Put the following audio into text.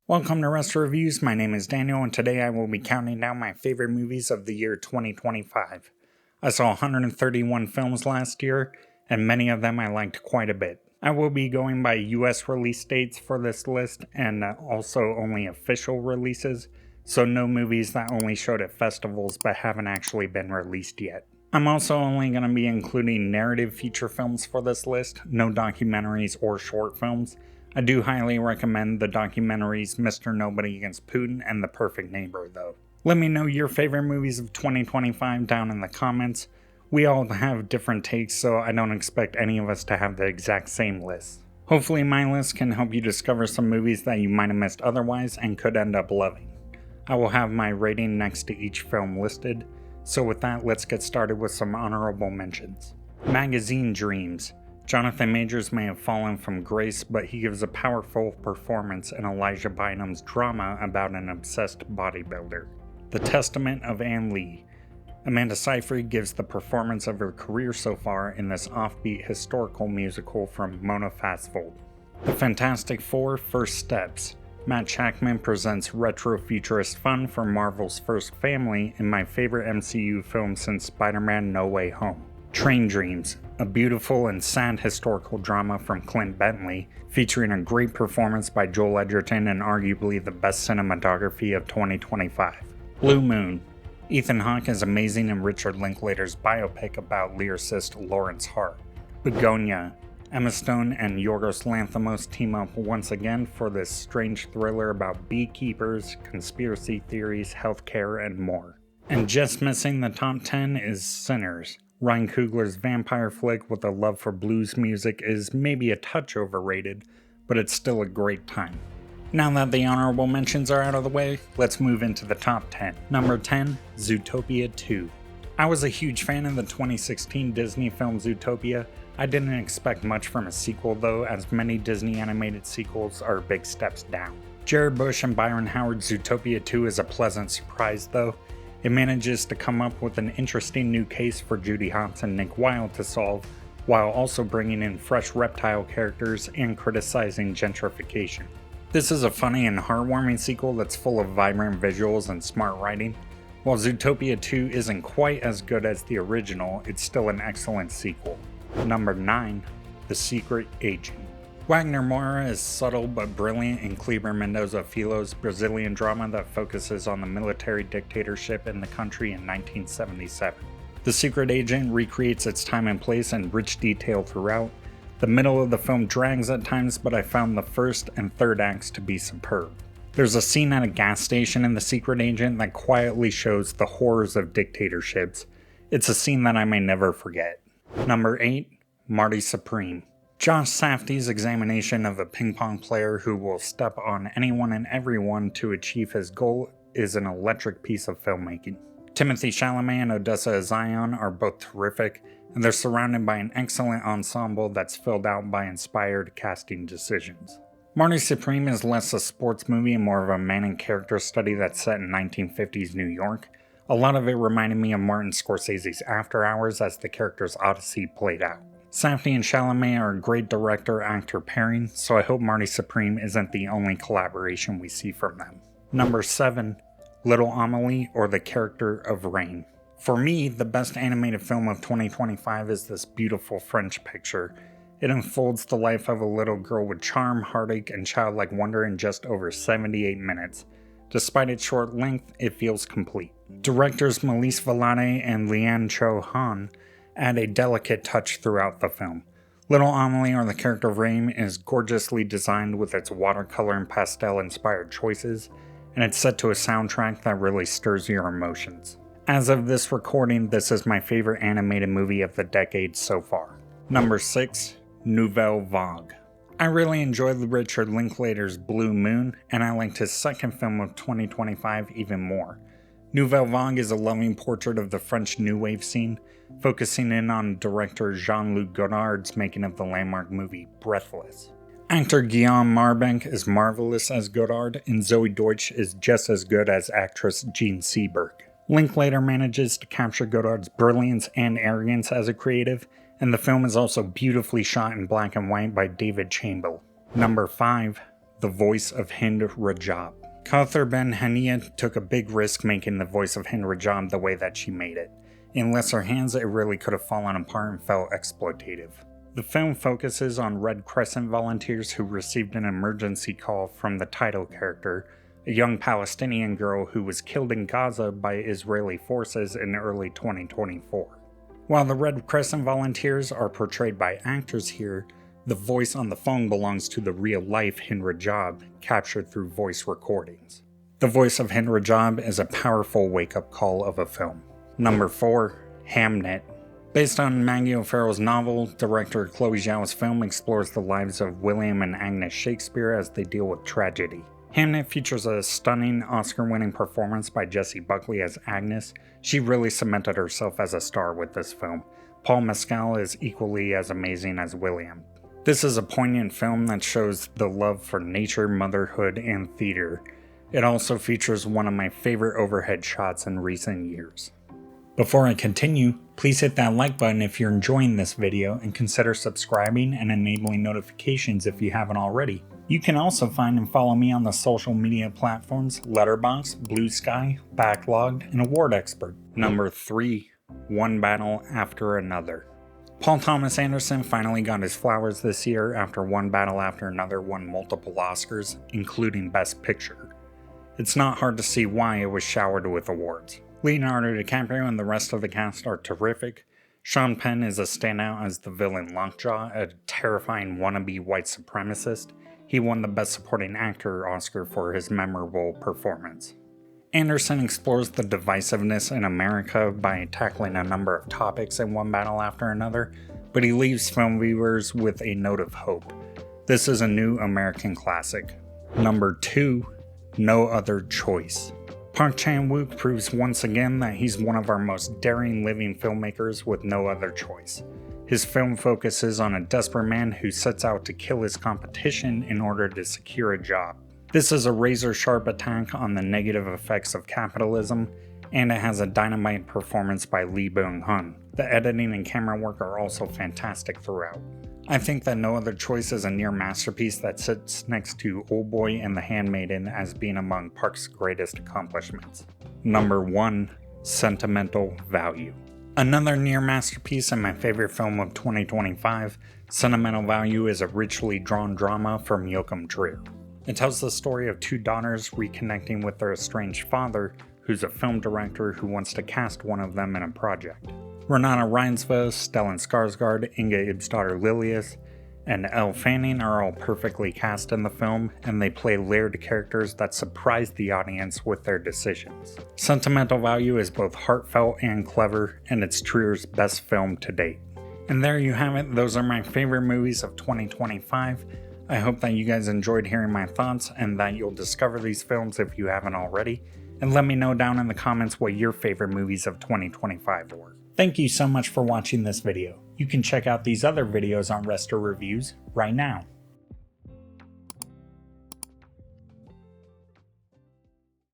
Welcome to Rest Reviews. My name is Daniel, and today I will be counting down my favorite movies of the year 2025. I saw 131 films last year, and many of them I liked quite a bit. I will be going by US release dates for this list, and also only official releases, so no movies that only showed at festivals but haven't actually been released yet. I'm also only going to be including narrative feature films for this list, no documentaries or short films. I do highly recommend the documentaries Mr. Nobody Against Putin and The Perfect Neighbor, though. Let me know your favorite movies of 2025 down in the comments. We all have different takes, so I don't expect any of us to have the exact same list. Hopefully my list can help you discover some movies that you might have missed otherwise and could end up loving. I will have my rating next to each film listed, so with that, let's get started with some honorable mentions. Magazine Dreams. Jonathan Majors may have fallen from grace, but he gives a powerful performance in Elijah Bynum's drama about an obsessed bodybuilder. The Testament of Ann Lee. Amanda Seyfried gives the performance of her career so far in this offbeat historical musical from Mona Fastvold. The Fantastic Four: First Steps. Matt Shakman presents retro-futurist fun for Marvel's first family in my favorite MCU film since Spider-Man: No Way Home. Train Dreams, a beautiful and sad historical drama from Clint Bentley, featuring a great performance by Joel Edgerton and arguably the best cinematography of 2025. Blue Moon. Ethan Hawke is amazing in Richard Linklater's biopic about lyricist Lawrence Hart. Begonia. Emma Stone and Yorgos Lanthimos team up once again for this strange thriller about beekeepers, conspiracy theories, healthcare, and more. And just missing the top 10 is Sinners. Ryan Coogler's vampire flick with a love for blues music is maybe a touch overrated, but it's still a great time. Now that the honorable mentions are out of the way, let's move into the top 10. Number 10, Zootopia 2. I was a huge fan of the 2016 Disney film Zootopia. I didn't expect much from a sequel though, as many Disney animated sequels are big steps down. Jared Bush and Byron Howard's Zootopia 2 is a pleasant surprise though. It manages to come up with an interesting new case for Judy Hopps and Nick Wilde to solve, while also bringing in fresh reptile characters and criticizing gentrification. This is a funny and heartwarming sequel that's full of vibrant visuals and smart writing. While Zootopia 2 isn't quite as good as the original, it's still an excellent sequel. Number 9, The Secret Agent. Wagner Moura is subtle but brilliant in Kleber Mendoza Filho's Brazilian drama that focuses on the military dictatorship in the country in 1977. The Secret Agent recreates its time and place in rich detail throughout. The middle of the film drags at times, but I found the first and third acts to be superb. There's a scene at a gas station in The Secret Agent that quietly shows the horrors of dictatorships. It's a scene that I may never forget. Number 8, Marty Supreme. Josh Safdie's examination of a ping pong player who will step on anyone and everyone to achieve his goal is an electric piece of filmmaking. Timothée Chalamet and Odessa Zion are both terrific, and they're surrounded by an excellent ensemble that's filled out by inspired casting decisions. Marty Supreme is less a sports movie and more of a man and character study that's set in 1950s New York. A lot of it reminded me of Martin Scorsese's After Hours as the character's odyssey played out. Safdie and Chalamet are a great director-actor pairing, so I hope Marty Supreme isn't the only collaboration we see from them. Number 7, Little Amelie, or The Character of Rain. For me, the best animated film of 2025 is this beautiful French picture. It unfolds the life of a little girl with charm, heartache, and childlike wonder in just over 78 minutes. Despite its short length, it feels complete. Directors Melisse Valade and Lian Cho Han add a delicate touch throughout the film. Little Amelie, or The Character of Rain, is gorgeously designed with its watercolor and pastel-inspired choices, and it's set to a soundtrack that really stirs your emotions. As of this recording, this is my favorite animated movie of the decade so far. Number 6, Nouvelle Vague. I really enjoyed Richard Linklater's Blue Moon, and I liked his second film of 2025 even more. Nouvelle Vague is a loving portrait of the French New Wave scene, focusing in on director Jean-Luc Godard's making of the landmark movie Breathless. Actor Guillaume Marbank is marvelous as Godard, and Zoe Deutsch is just as good as actress Jean Seberg. Linklater manages to capture Godard's brilliance and arrogance as a creative, and the film is also beautifully shot in black and white by David Chamberlain. Number 5, the voice of Hind Rajab. Kauthar Ben Hania took a big risk making the voice of Hind Rajab the way that she made it. In lesser hands, it really could have fallen apart and felt exploitative. The film focuses on Red Crescent volunteers who received an emergency call from the title character, a young Palestinian girl who was killed in Gaza by Israeli forces in early 2024. While the Red Crescent volunteers are portrayed by actors here, the voice on the phone belongs to the real-life Hind Rajab, captured through voice recordings. The voice of Hind Rajab is a powerful wake-up call of a film. Number 4. Hamnet. Based on Maggie O'Farrell's novel, director Chloe Zhao's film explores the lives of William and Agnes Shakespeare as they deal with tragedy. Hamnet features a stunning Oscar-winning performance by Jessie Buckley as Agnes. She really cemented herself as a star with this film. Paul Mescal is equally as amazing as William. This is a poignant film that shows the love for nature, motherhood, and theater. It also features one of my favorite overhead shots in recent years. Before I continue, please hit that like button if you're enjoying this video and consider subscribing and enabling notifications if you haven't already. You can also find and follow me on the social media platforms Letterboxd, Blue Sky, Backlogged, and Award Expert. Number 3. One Battle After Another. Paul Thomas Anderson finally got his flowers this year after One Battle After Another won multiple Oscars, including Best Picture. It's not hard to see why it was showered with awards. Leonardo DiCaprio and the rest of the cast are terrific. Sean Penn is a standout as the villain Lockjaw, a terrifying wannabe white supremacist. He won the Best Supporting Actor Oscar for his memorable performance. Anderson explores the divisiveness in America by tackling a number of topics in One Battle After Another, but he leaves film viewers with a note of hope. This is a new American classic. Number 2. No Other Choice. Park Chan-wook proves once again that he's one of our most daring living filmmakers with no other choice. His film focuses on a desperate man who sets out to kill his competition in order to secure a job. This is a razor-sharp attack on the negative effects of capitalism, and it has a dynamite performance by Lee Byung-hun. The editing and camera work are also fantastic throughout. I think that No Other Choice is a near masterpiece that sits next to Oldboy and The Handmaiden as being among Park's greatest accomplishments. Number 1. Sentimental Value. Another near masterpiece and my favorite film of 2025, Sentimental Value is a richly drawn drama from Joachim Trier. It tells the story of two daughters reconnecting with their estranged father, who's a film director who wants to cast one of them in a project. Renata Reinsve, Stellan Skarsgård, Inga Ibsdottir Lilius, and Elle Fanning are all perfectly cast in the film, and they play layered characters that surprise the audience with their decisions. Sentimental Value is both heartfelt and clever, and it's Trier's best film to date. And there you have it, those are my favorite movies of 2025. I hope that you guys enjoyed hearing my thoughts and that you'll discover these films if you haven't already, and let me know down in the comments what your favorite movies of 2025 were. Thank you so much for watching this video. You can check out these other videos on Rester Reviews right now.